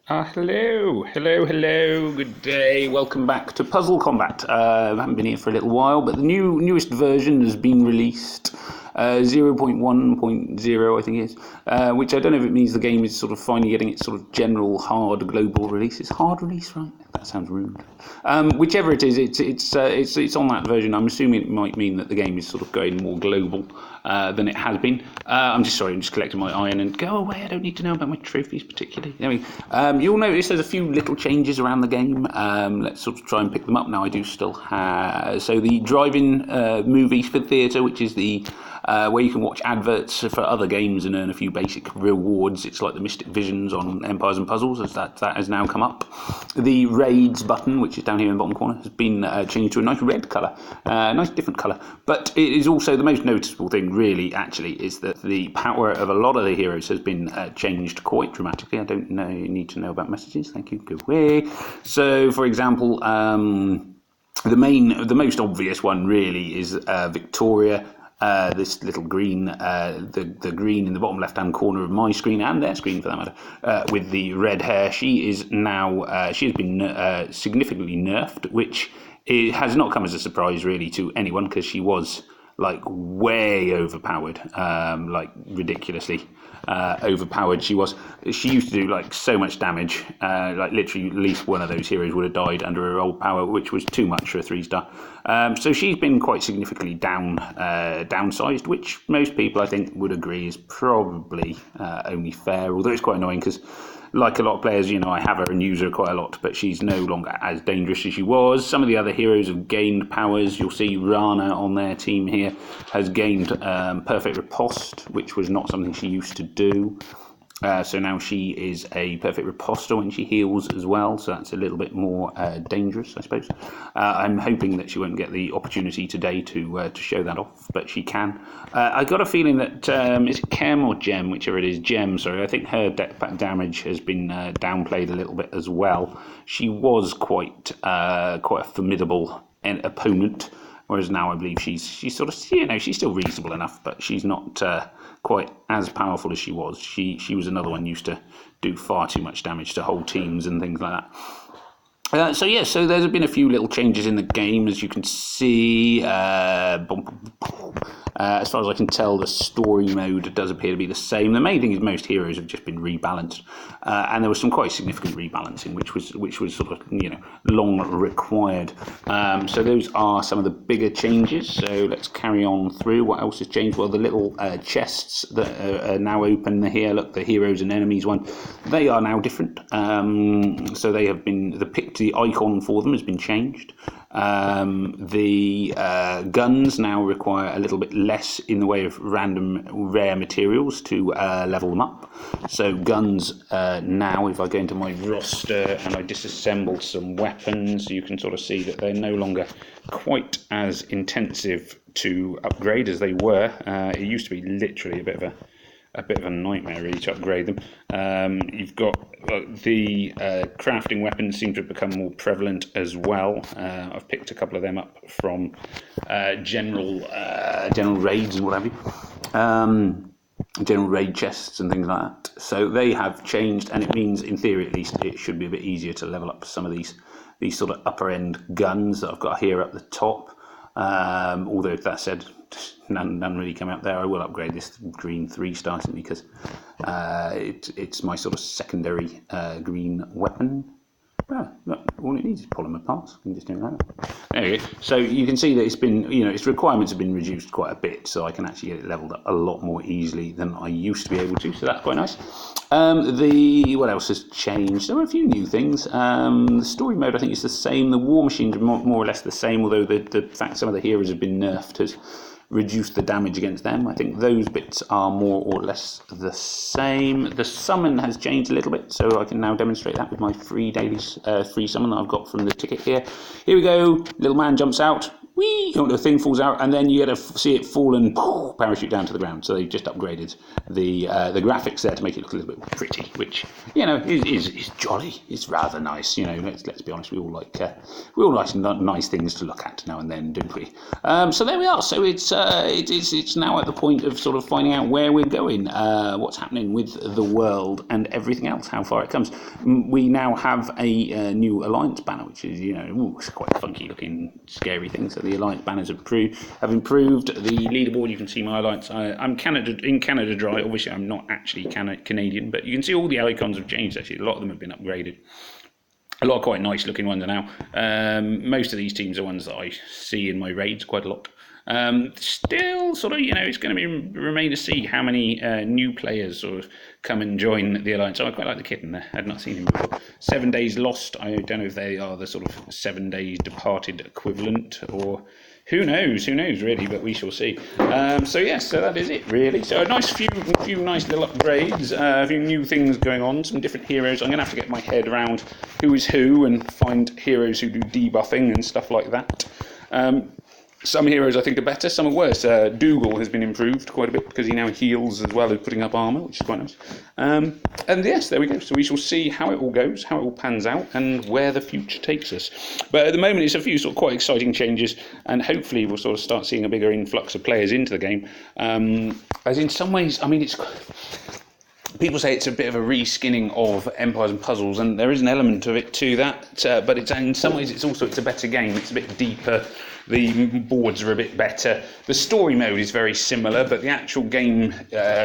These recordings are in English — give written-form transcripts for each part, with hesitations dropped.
Hello, good day. Welcome back to Puzzle Combat. I haven't been here for a little while, but the newest version has been released, 0.1.0 I think it is, which I don't know if it means the game is sort of finally getting its sort of general hard global release. It's hard release, right? That sounds rude. Whichever it is, it's on that version. I'm assuming it might mean that the game is sort of going more global than it has been. I'm just collecting my iron and go away. I don't need to know about my trophies particularly. Anyway, you'll notice there's a few little changes around the game. Let's sort of try and pick them up now. I do still have the drive-in movies for theatre, which is the where you can watch adverts for other games and earn a few basic rewards. It's like the Mystic Visions on Empires and Puzzles, as that has now come up. The raids button, which is down here in the bottom corner, has been changed to a nice red colour, nice different colour. But it is also the most noticeable thing, really, actually, is that the power of a lot of the heroes has been changed quite dramatically. I don't need to know about messages. Thank you. Go away. So, for example, the most obvious one really is Victoria. This little green, the green in the bottom left-hand corner of my screen and their screen for that matter, with the red hair. She is now she has been significantly nerfed, which has not come as a surprise really to anyone because she was like way overpowered, like ridiculously overpowered she was. She used to do like so much damage, like literally at least one of those heroes would have died under her old power, which was too much for a 3-star. So she's been quite significantly downsized, which most people I think would agree is probably only fair, although it's quite annoying because like a lot of players, you know, I have her and use her quite a lot, but she's no longer as dangerous as she was. Some of the other heroes have gained powers. You'll see Rana on their team here has gained perfect riposte, which was not something she used to do. So now she is a perfect riposter when she heals as well, so that's a little bit more dangerous, I suppose. I'm hoping that she won't get the opportunity today to show that off, but she can. I got a feeling that, is it Chem or Gem, whichever it is, Gem, sorry, I think her damage has been downplayed a little bit as well. She was quite a formidable opponent, whereas now I believe she's sort of, you know, she's still reasonable enough, but she's not quite as powerful as she was. She was another one used to do far too much damage to whole teams and things like that. So there's been a few little changes in the game, as you can see. As far as I can tell, the story mode does appear to be the same. The main thing is most heroes have just been rebalanced, and there was some quite significant rebalancing, which was sort of, you know, long required. So those are some of the bigger changes. So let's carry on through. What else has changed? Well, the little chests that are now open here. Look, the heroes and enemies one. They are now different. So they have been the icon for them has been changed. The guns now require a little bit less in the way of random rare materials to level them up. So guns now, if I go into my roster and I disassemble some weapons, you can sort of see that they're no longer quite as intensive to upgrade as they were. It used to be literally a bit of a nightmare really to upgrade them. You've got the crafting weapons seem to have become more prevalent as well. I've picked a couple of them up from general raids and what have you. General raid chests and things like that. So they have changed, and it means, in theory at least, it should be a bit easier to level up some of these sort of upper end guns that I've got here at the top. Although that said, none really come out there. I will upgrade this green 3-star simply because it's my sort of secondary green weapon. Well, all it needs is polymer parts. You can just do that. Anyway, so you can see that it's been, you know, its requirements have been reduced quite a bit, so I can actually get it leveled up a lot more easily than I used to be able to. So that's quite nice. What else has changed? There were a few new things. The story mode, I think, is the same. The war machines are more or less the same, although the fact some of the heroes have been nerfed has reduce the damage against them. I think those bits are more or less the same. The summon has changed a little bit, so I can now demonstrate that with my free summon that I've got from the ticket here. Here we go. Little man jumps out. whee, the thing falls out, and then you get to see it fall and parachute down to the ground. So they just upgraded the graphics there to make it look a little bit pretty, which is jolly. It's rather nice. Let's be honest. We all like nice things to look at now and then, don't we? So there we are. So it's now at the point of sort of finding out where we're going, what's happening with the world and everything else, how far it comes. We now have a new Alliance banner, which is it's quite a funky looking, scary thing. So the Alliance banners have improved. The leaderboard, you can see my Alliance. I'm in Canada Dry. Obviously, I'm not actually Canadian, but you can see all the icons have changed. Actually, a lot of them have been upgraded. A lot of quite nice looking ones are now. Most of these teams are ones that I see in my raids quite a lot. Still, sort of, it's going to remain to see how many new players sort of come and join the Alliance. I quite like the kitten there. I had not seen him before. 7 Days Lost. I don't know if they are the sort of 7 Days Departed equivalent, or who knows really, but we shall see. So that is it really. So a nice few nice little upgrades, a few new things going on, some different heroes. I'm going to have to get my head around who is who and find heroes who do debuffing and stuff like that. Some heroes I think are better, some are worse. Dougal has been improved quite a bit because he now heals as well as putting up armour, which is quite nice. And yes, there we go. So we shall see how it all goes, how it all pans out, and where the future takes us. But at the moment, it's a few sort of quite exciting changes, and hopefully we'll sort of start seeing a bigger influx of players into the game. As in some ways, I mean, it's... People say it's a bit of a reskinning of Empires and Puzzles, and there is an element of it to that. But in some ways, it's a better game. It's a bit deeper. The boards are a bit better. The story mode is very similar, but the actual game,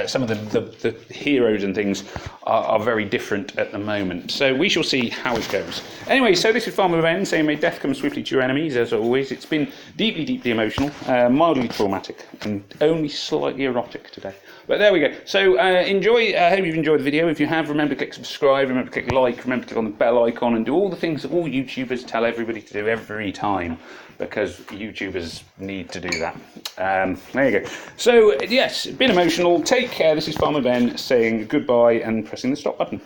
some of the heroes and things are very different at the moment. So we shall see how it goes. Anyway, so this is Farmer Ben saying, may death come swiftly to your enemies, as always. It's been deeply, deeply emotional, mildly traumatic, and only slightly erotic today. But there we go. So enjoy. I hope you've enjoyed the video. If you have, remember to click subscribe, remember to click like, remember to click on the bell icon, and do all the things that all YouTubers tell everybody to do every time, because YouTubers need to do that. There you go. So yes, been emotional. Take care. This is Farmer Ben saying goodbye and pressing the stop button.